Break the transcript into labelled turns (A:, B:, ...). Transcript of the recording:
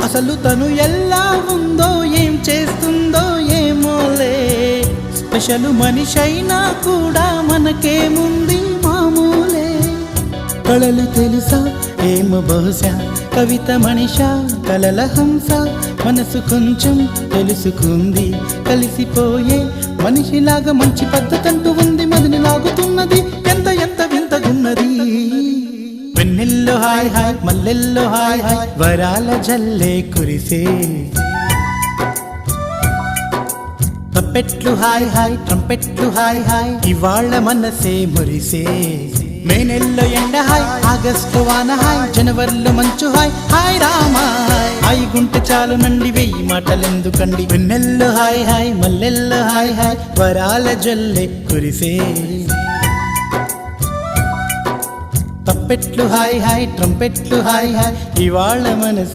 A: అసలు తను ఎలా ఉందో ఏం చేస్తుందో ఏమోలే, స్పెషల్ మనిషైనా కూడా మనకేముంది మామూలే. కళలు తెలుసా ఏమో బహుశా, కవిత మనిషా కలల హంస, మనసు కొంచెం తెలుసుకుంది కలిసిపోయే మనిషిలాగా, మంచి పద్ధతంటూ ఉంది మదిని లాగుతున్నది, ఎంత ఎంత వింతగున్నది. వెన్నెల్లో హాయ్ హాయ్ మల్లెల్లో హాయ్ హాయ్, వరాల జల్లే కురిసే. ట్రంపెట్లు హాయ్ హాయ్ ట్రంపెట్లు హాయ్ హాయ్, ఇవాళ్ళ మనసే మురిసే. మే నెలలో ఎండ హాయ్, ఆగస్టు వాన హాయ్, జనవరిలో మంచు హాయ్, హాయ్ రామా హాయ్ గుంటె చాలు నండి వెయ్యి మాటలెందుకండి. వెన్నెల్లో హాయ్ హాయ్ మల్లెల్లో హాయ్ హాయ్, వరాల జల్లే కురిసే. తప్పెట్లు హాయ్ హాయ్ ట్రంపెట్లు హాయ్ హాయ్, ఇవాళ మనసు